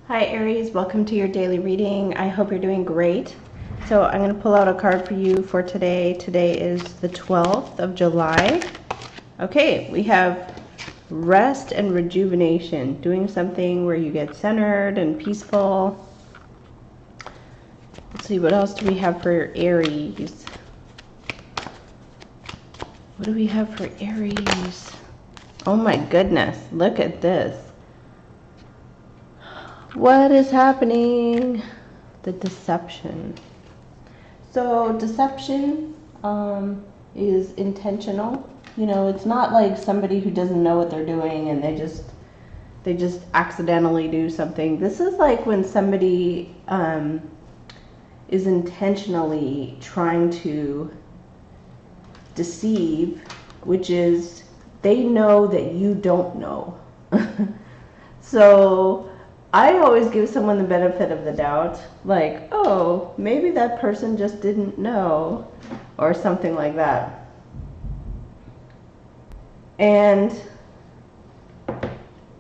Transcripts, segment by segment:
Hi Aries, welcome to your daily reading. I hope you're doing great. So I'm going to pull out a card for you for today. Today is the 12th of July. Okay, we have rest and rejuvenation, doing something where you get centered and peaceful. Let's see, what else do we have for Aries? What do we have for Aries? Oh my goodness, look at this. What is happening? The deception. So deception is intentional. You know, it's not like somebody who doesn't know what they're doing and they just accidentally do something. This is like when somebody is intentionally trying to deceive, which is they know that you don't know. So I always give someone the benefit of the doubt, like, oh, maybe that person just didn't know, or something like that.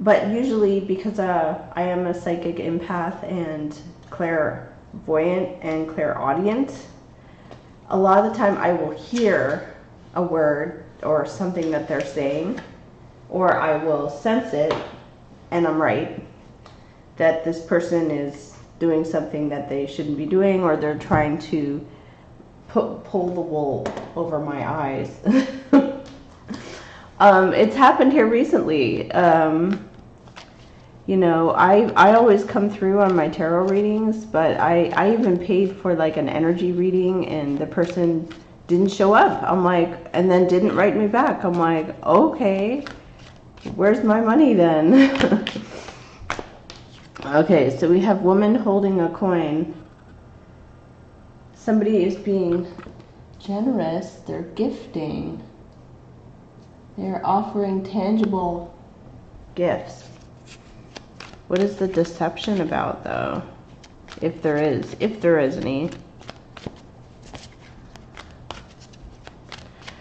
But usually, because I am a psychic empath and clairvoyant and clairaudient, a lot of the time I will hear a word or something that they're saying, or I will sense it, and I'm right, that this person is doing something that they shouldn't be doing, or they're trying to pull the wool over my eyes. It's happened here recently. You know, I always come through on my tarot readings, but I even paid for like an energy reading and the person didn't show up. I'm like, and then didn't write me back. I'm like, okay, where's my money then? Okay, so we have woman holding a coin. Somebody is being generous. They're gifting. They're offering tangible gifts. What is the deception about, though? If there is any.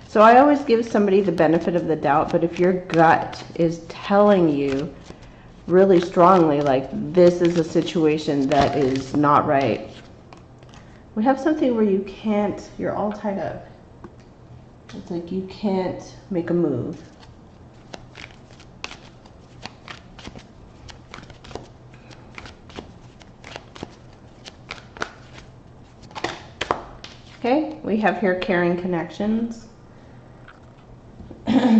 So I always give somebody the benefit of the doubt, but if your gut is telling you really strongly, like, this is a situation that is not right. We have something where you can't, you're all tied up. It's like you can't make a move. Okay, we have here caring connections.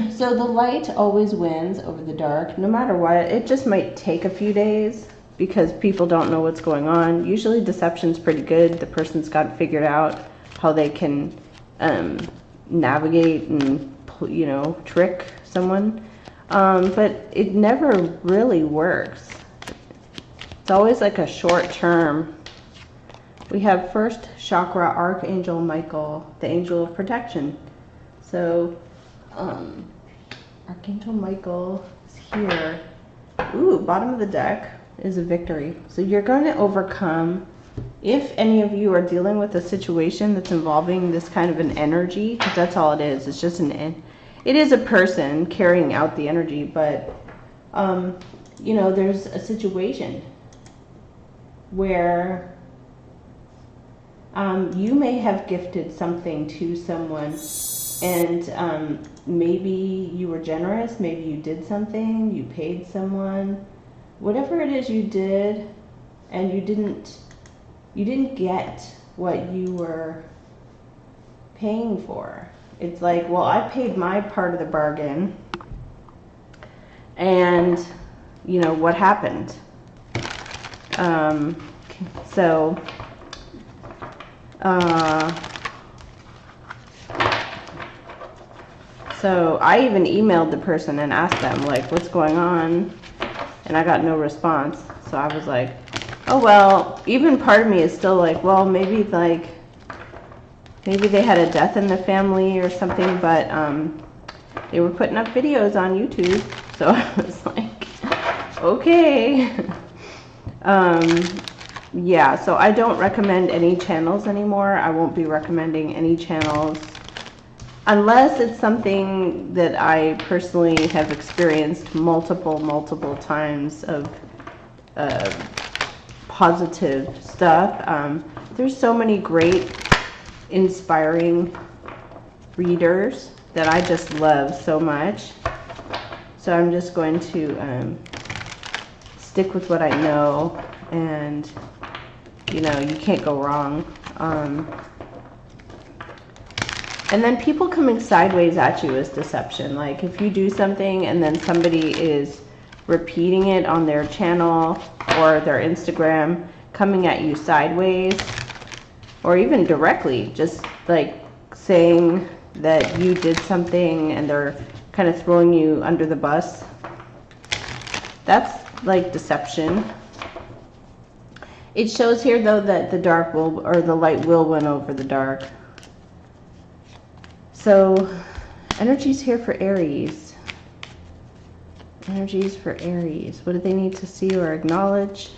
So the light always wins over the dark, no matter what. It just might take a few days because people don't know what's going on. Usually deception's pretty good. The person's got it figured out how they can navigate and, you know, trick someone. But it never really works. It's always like a short term. We have first chakra, Archangel Michael, the angel of protection. So Archangel Michael is here. Ooh, bottom of the deck is a victory. So you're going to overcome. If any of you are dealing with a situation that's involving this kind of an energy, because that's all it is. It's just it is a person carrying out the energy, but you know, there's a situation where you may have gifted something to someone, and maybe you were generous, maybe you did something, you paid someone, whatever it is you did, and you didn't get what you were paying for. It's like, well, I paid my part of the bargain, and you know what happened. So I even emailed the person and asked them, like, what's going on? And I got no response. So I was like, oh, well, even part of me is still like, well, maybe they had a death in the family or something, but they were putting up videos on YouTube. So I was like, okay. Yeah, so I don't recommend any channels anymore. I won't be recommending any channels unless it's something that I personally have experienced multiple times of positive stuff. There's so many great, inspiring readers that I just love so much. So I'm just going to stick with what I know, and you know, you can't go wrong. And then people coming sideways at you is deception. Like if you do something and then somebody is repeating it on their channel or their Instagram, coming at you sideways, or even directly, just like saying that you did something and they're kind of throwing you under the bus, that's like deception. It shows here though that the dark will, or the light will win over the dark. So energies here for Aries. Energies for Aries. What do they need to see or acknowledge?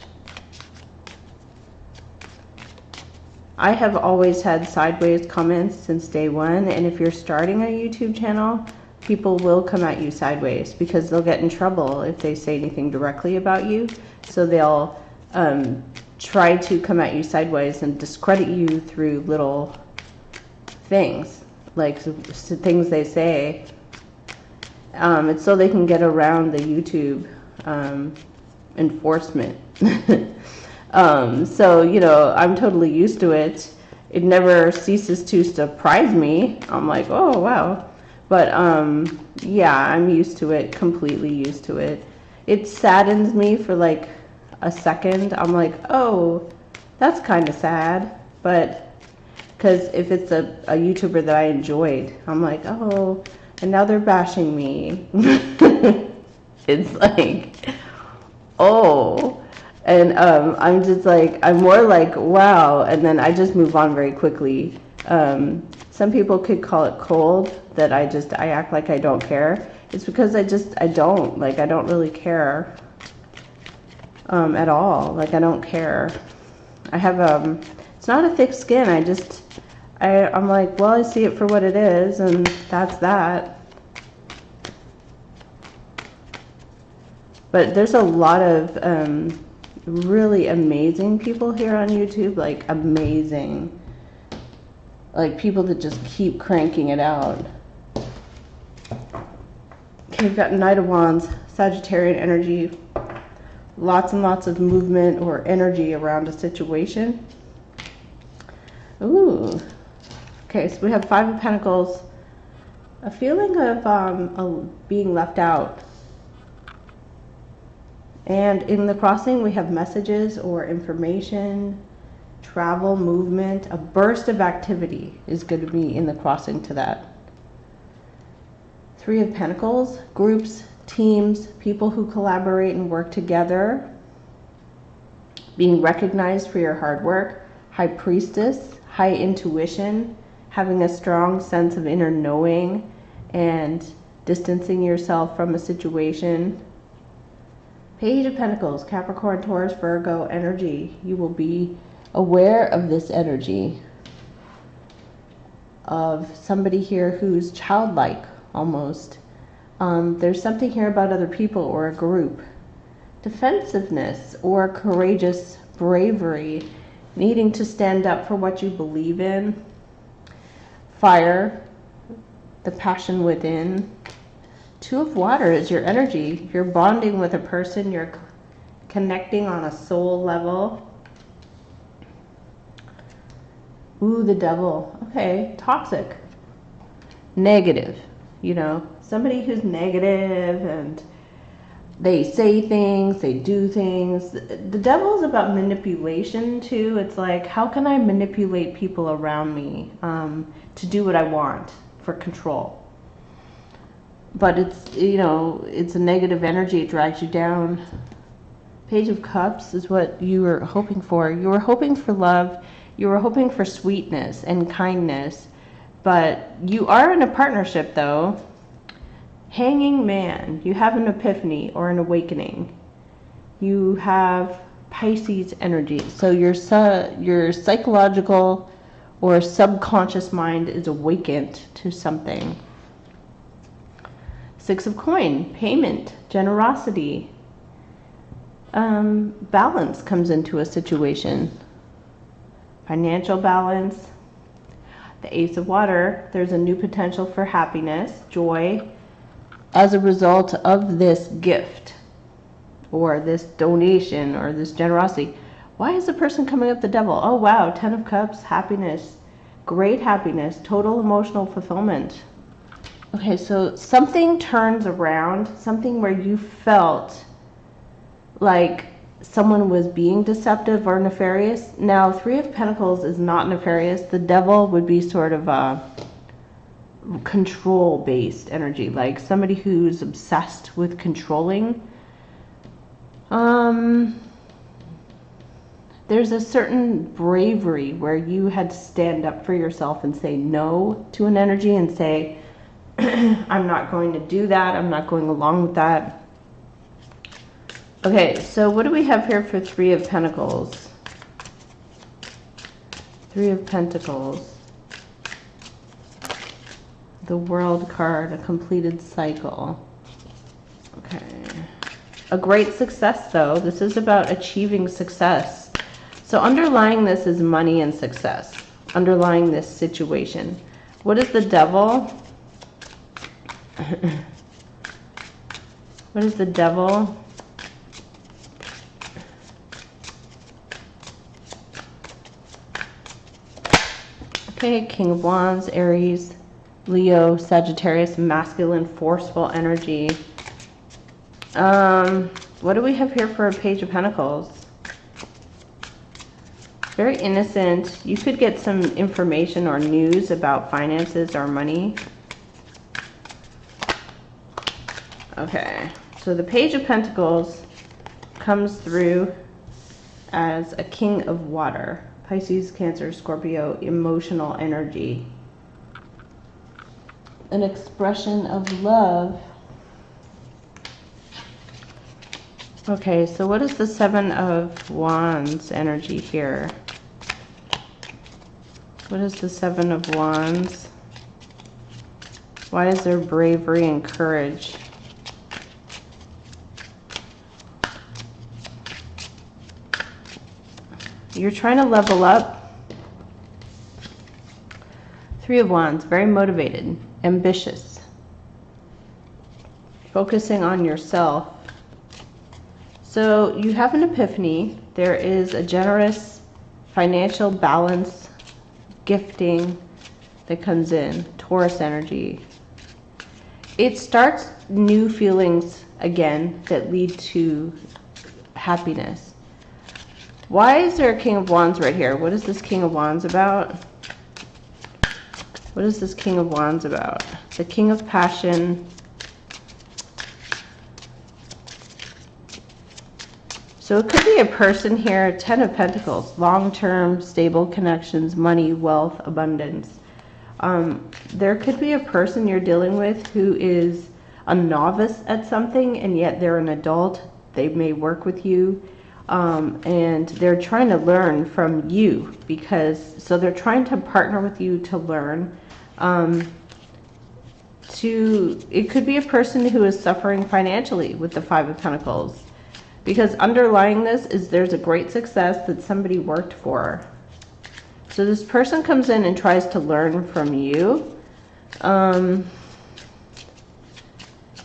I have always had sideways comments since day one, and if you're starting a YouTube channel, people will come at you sideways because they'll get in trouble if they say anything directly about you. So they'll try to come at you sideways and discredit you through little things, like things they say. It's so they can get around the YouTube enforcement. So, you know, I'm totally used to it. It never ceases to surprise me. I'm like, oh, wow. But, yeah, I'm used to it, completely used to it. It saddens me for like a second. I'm like, oh, that's kind of sad. But, because if it's a YouTuber that I enjoyed, I'm like, oh, and now they're bashing me. It's like, oh. And I'm just like, I'm more like, wow. And then I just move on very quickly. Some people could call it cold, that I act like I don't care. It's because I don't really care at all. Like, I don't care. I have, it's not a thick skin. I'm like, well, I see it for what it is, and that's that. But there's a lot of really amazing people here on YouTube, like amazing. Like people that just keep cranking it out. Okay, we've got Knight of Wands, Sagittarian energy. Lots and lots of movement or energy around a situation. Ooh. Okay, so we have Five of Pentacles. A feeling of being left out. And in the crossing, we have messages or information, travel, movement. A burst of activity is going to be in the crossing to that. Three of Pentacles, groups, teams, people who collaborate and work together. Being recognized for your hard work. High Priestess, high intuition, having a strong sense of inner knowing and distancing yourself from a situation. Page of Pentacles, Capricorn, Taurus, Virgo energy. You will be aware of this energy of somebody here who's childlike almost. There's something here about other people or a group. Defensiveness or courageous bravery, needing to stand up for what you believe in. Fire, the passion within. Two of Water is your energy. You're bonding with a person. You're connecting on a soul level. Ooh, the Devil. Okay, toxic. Negative. You know, somebody who's negative and they say things, they do things. The Devil is about manipulation too. It's like, how can I manipulate people around me to do what I want for control? But it's, you know, it's a negative energy. It drags you down. Page of Cups is what you were hoping for. You were hoping for love. You were hoping for sweetness and kindness. But you are in a partnership, though. Hanging Man. You have an epiphany or an awakening. You have Pisces energy. So your psychological or subconscious mind is awakened to something. Six of Coin, payment, generosity. balance comes into a situation. Financial balance. The Ace of Water, there's a new potential for happiness, joy, as a result of this gift or this donation or this generosity. Why is the person coming up the Devil? Oh wow, 10 of Cups, happiness, great happiness, total emotional fulfillment. Okay, so something turns around, something where you felt like someone was being deceptive or nefarious. Now, Three of Pentacles is not nefarious. The Devil would be sort of a control-based energy, like somebody who's obsessed with controlling. There's a certain bravery where you had to stand up for yourself and say no to an energy and say, I'm not going to do that. I'm not going along with that. Okay, so what do we have here for Three of Pentacles? Three of Pentacles. The World card, a completed cycle. Okay. A great success, though. This is about achieving success. So underlying this is money and success. Underlying this situation. What is the Devil? What is the Devil? Okay, King of Wands, Aries, Leo, Sagittarius, masculine, forceful energy. What do we have here for a Page of Pentacles? Very innocent. You could get some information or news about finances or money. Okay, so the Page of Pentacles comes through as a King of Water. Pisces, Cancer, Scorpio, emotional energy. An expression of love. Okay, so what is the Seven of Wands energy here? What is the Seven of Wands? Why is there bravery and courage? You're trying to level up. Three of Wands, very motivated, ambitious, focusing on yourself. So you have an epiphany. There is a generous financial balance, gifting that comes in. Taurus energy. It starts new feelings again that lead to happiness. Why is there a King of Wands right here? What is this King of Wands about? What is this King of Wands about? The King of Passion. So it could be a person here, 10 of Pentacles, long-term, stable connections, money, wealth, abundance. There could be a person you're dealing with who is a novice at something, and yet they're an adult. They may work with you. And they're trying to learn from you so they're trying to partner with you to learn. It could be a person who is suffering financially with the Five of Pentacles, because underlying this is there's a great success that somebody worked for. So this person comes in and tries to learn from you.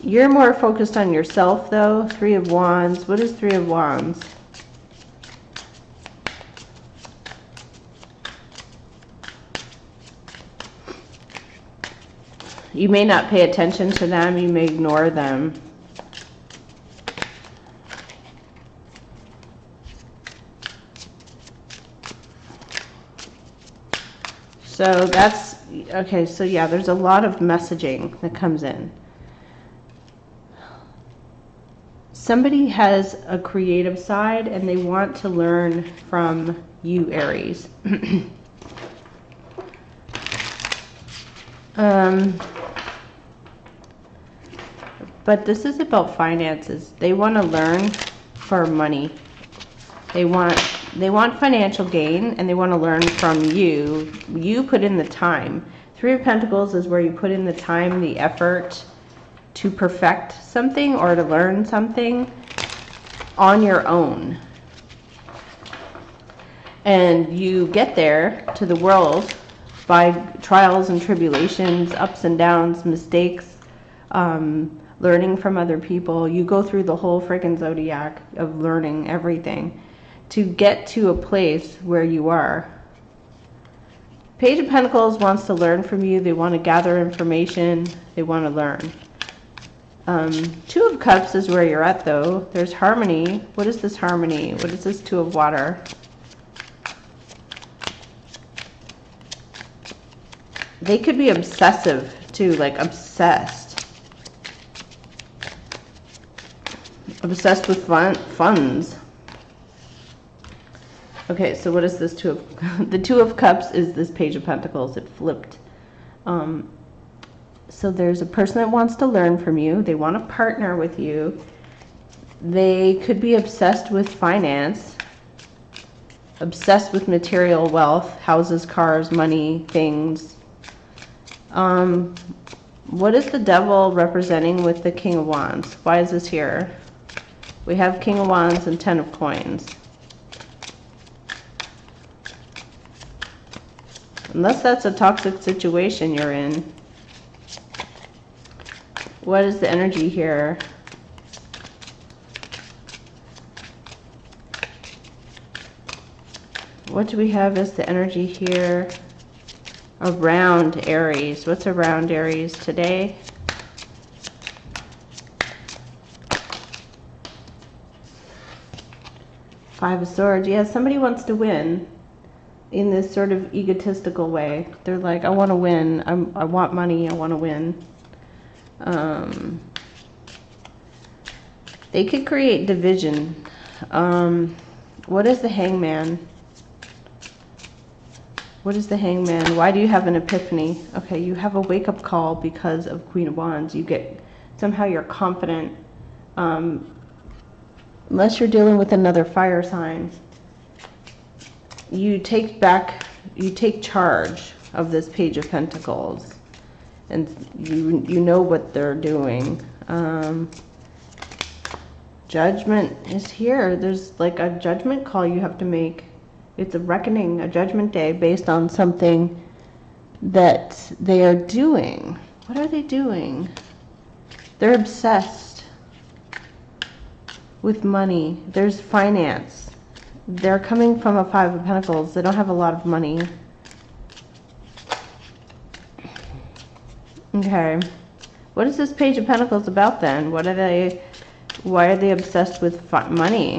You're more focused on yourself though. Three of Wands. What is Three of Wands? You may not pay attention to them. You may ignore them. So that's, okay, so yeah, there's a lot of messaging that comes in. Somebody has a creative side and they want to learn from you, Aries. But this is about finances. They want to learn for money. They want financial gain, and they want to learn from you. You put in the time. Three of Pentacles is where you put in the time, the effort to perfect something or to learn something. on your own. And you get there to the world by trials and tribulations, ups and downs, mistakes, learning from other people. You go through the whole freaking zodiac of learning everything to get to a place where you are. Page of Pentacles wants to learn from you. They want to gather information. They want to learn. Two of Cups is where you're at, though. There's harmony. What is this harmony? What is this Two of Water? They could be obsessive, too, like obsessed. Obsessed with funds. Okay, so what is this Two of... The Two of Cups is this Page of Pentacles. It flipped. So there's a person that wants to learn from you. They want to partner with you. They could be obsessed with finance. Obsessed with material wealth. Houses, cars, money, things. What is the Devil representing with the King of Wands? Why is this here? We have King of Wands and Ten of Coins. Unless that's a toxic situation you're in. What is the energy here? What do we have as the energy here? Around Aries. What's around Aries today? Five of Swords. Yeah, somebody wants to win in this sort of egotistical way. They're like, I want to win. I want money. I want to win. They could create division. What is the Hangman? What is the Hangman? Why do you have an epiphany? Okay, you have a wake-up call because of Queen of Wands. You get, somehow you're confident. Unless you're dealing with another fire sign. You take charge of this Page of Pentacles. And you know what they're doing. Judgment is here. There's like a judgment call you have to make. It's a reckoning, a judgment day based on something that they are doing. What are they doing? They're obsessed with money. There's finance. They're coming from a Five of Pentacles. They don't have a lot of money. Okay. What is this Page of Pentacles about then? What are they... Why are they obsessed with money?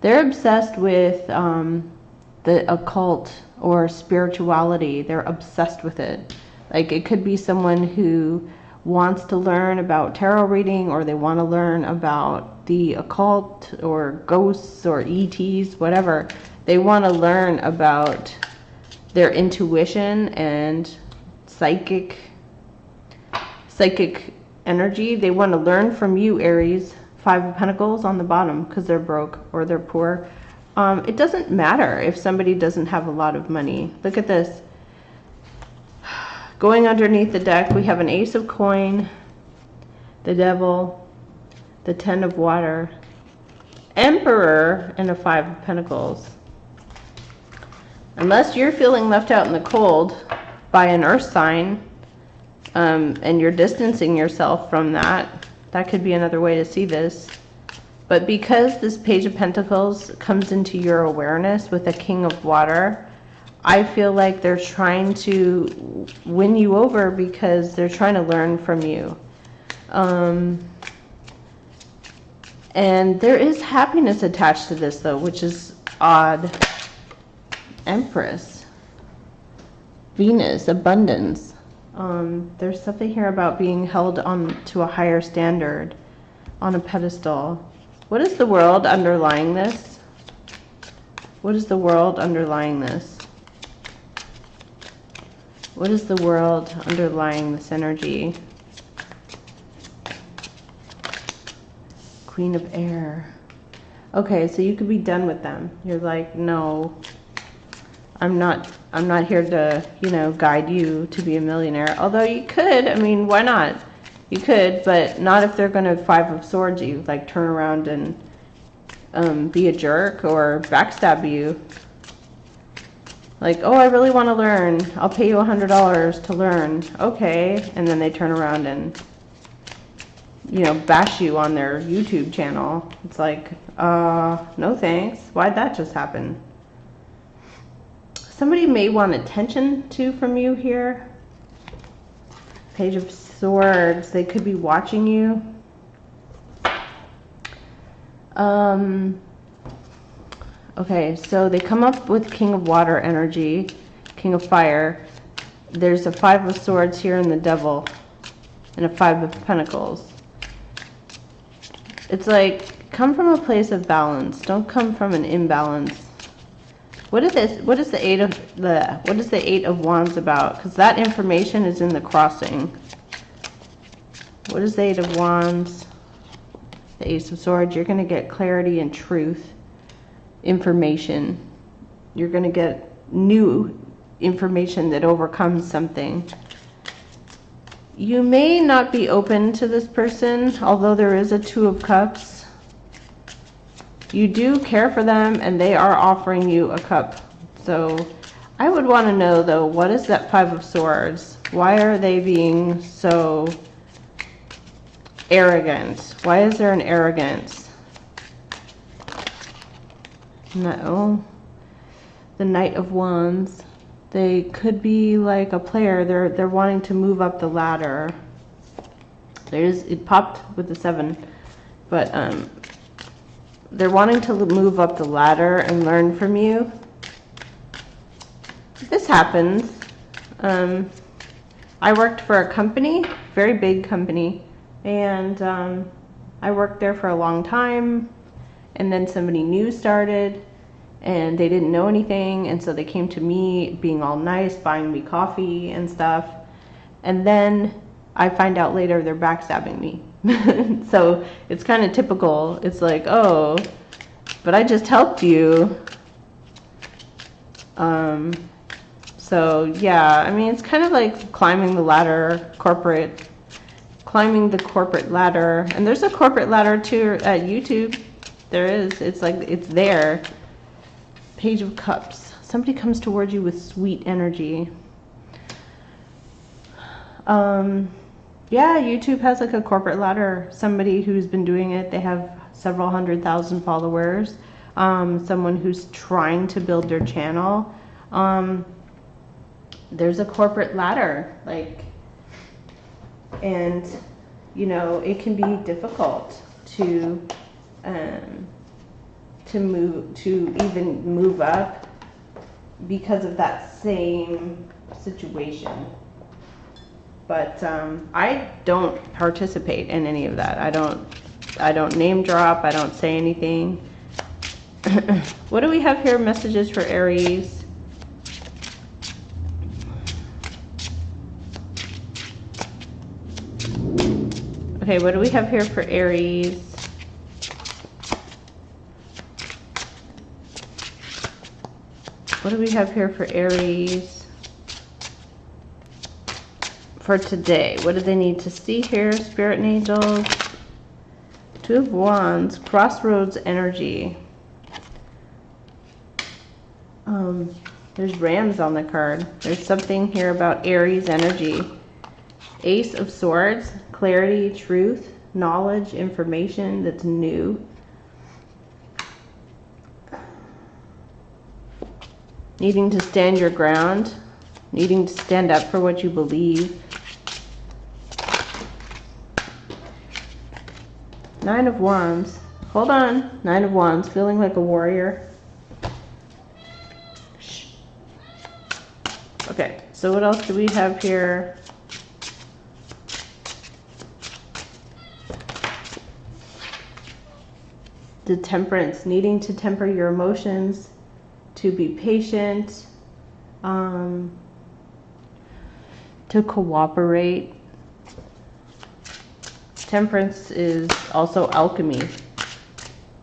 They're obsessed with the occult or spirituality. They're obsessed with it. Like, it could be someone who wants to learn about tarot reading, or they want to learn about the occult or ghosts or ETs, whatever. They want to learn about their intuition and psychic energy. They want to learn from you, Aries. Five of Pentacles on the bottom because they're broke or they're poor. It doesn't matter if somebody doesn't have a lot of money. Look at this. Going underneath the deck, we have an Ace of Coin, the Devil, the Ten of Water, Emperor, and a Five of Pentacles. Unless you're feeling left out in the cold by an earth sign, and you're distancing yourself from that, that could be another way to see this. But because this Page of Pentacles comes into your awareness with a King of Water, I feel like they're trying to win you over because they're trying to learn from you. And there is happiness attached to this, though, which is odd. Empress. Venus, abundance. There's something here about being held on to a higher standard, on a pedestal. What is the world underlying this? What is the world underlying this? What is the world underlying this energy? Queen of Air. Okay, so you could be done with them. You're like, no, I'm not here to, guide you to be a millionaire. Although you could, I mean, why not? You could, but not if they're going to Five of Swords you, like turn around and be a jerk or backstab you. Like, oh, I really want to learn. I'll pay you $100 to learn. Okay. And then they turn around and, you know, bash you on their YouTube channel. It's like, no thanks. Why'd that just happen? Somebody may want attention too from you here. Page of Swords. They could be watching you. Okay, so they come up with King of Water energy, King of Fire. There's a Five of Swords here in the Devil, and a Five of Pentacles. It's like, come from a place of balance. Don't come from an imbalance. What is this? What is the Eight of Wands about? Because that information is in the crossing. What is the Eight of Wands? The Ace of Swords. You're going to get clarity and truth. Information. You're going to get new information that overcomes something. You may not be open to this person, although there is a Two of Cups. You do care for them, and they are offering you a cup. So I would want to know, though, what is that Five of Swords? Why are they being so arrogant? Why is there an arrogance? No. The Knight of Wands. They could be like a player. They're wanting to move up the ladder. It popped with the 7, but they're wanting to move up the ladder and learn from you. This happens. I worked for a company, very big company, and I worked there for a long time. And then somebody new started, and they didn't know anything, and so they came to me being all nice, buying me coffee and stuff. And then I find out later they're backstabbing me. So it's kind of typical. It's like, oh, but I just helped you. So yeah, I mean, it's kind of like climbing the ladder, climbing the corporate ladder. And there's a corporate ladder too at YouTube. There is. It's like, it's there. Page of Cups. Somebody comes towards you with sweet energy. Yeah, YouTube has like a corporate ladder. Somebody who's been doing it. They have several 100,000 followers. Someone who's trying to build their channel. There's a corporate ladder. Like, and, you know, it can be difficult to even move up because of that same situation. But I don't participate in any of that. I don't name drop. I don't say anything. What do we have here? Messages for Aries. Okay, what do we have here for Aries? What do we have here for Aries for today? What do they need to see here? Spirit and angels. Two of Wands. Crossroads energy. There's rams on the card. There's something here about Aries energy. Ace of Swords. Clarity, truth, knowledge, information that's new. Needing to stand your ground, needing to stand up for what you believe. Nine of Wands. Hold on. Nine of Wands. Feeling like a warrior. Shh. Okay, so what else do we have here? The Temperance. Needing to temper your emotions. To be patient, to cooperate. Temperance is also alchemy.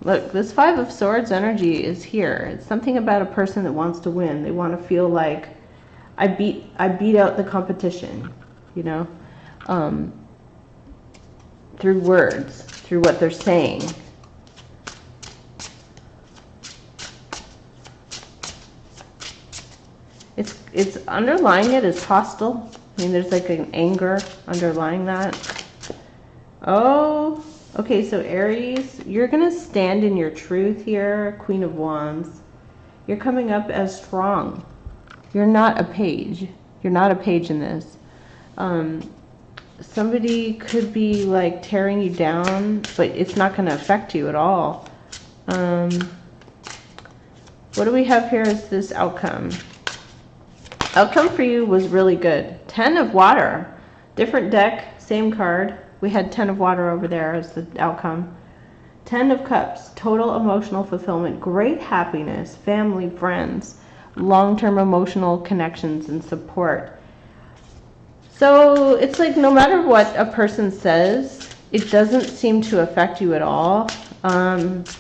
Look, this Five of Swords energy is here. It's something about a person that wants to win. They want to feel like I beat out the competition, you know. through words, through what they're saying. It's underlying it is hostile. I mean, there's like an anger underlying that. Oh, okay, so Aries, you're going to stand in your truth here, Queen of Wands. You're coming up as strong. You're not a page. You're not a page in this. Somebody could be like tearing you down, but it's not going to affect you at all. What do we have here as this outcome? Outcome for you was really good. 10 of water. Different deck, same card. We had 10 of water over there as the outcome. 10 of cups. Total emotional fulfillment. Great happiness. Family, friends. Long-term emotional connections and support. So it's like no matter what a person says, it doesn't seem to affect you at all.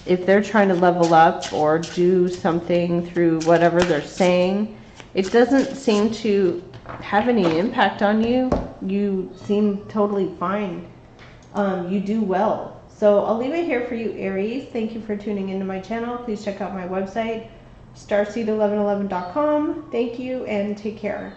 If they're trying to level up or do something through whatever they're saying, it doesn't seem to have any impact on you. You seem totally fine. You do well. So I'll leave it here for you, Aries. Thank you for tuning into my channel. Please check out my website, starseed1111.com. Thank you and take care.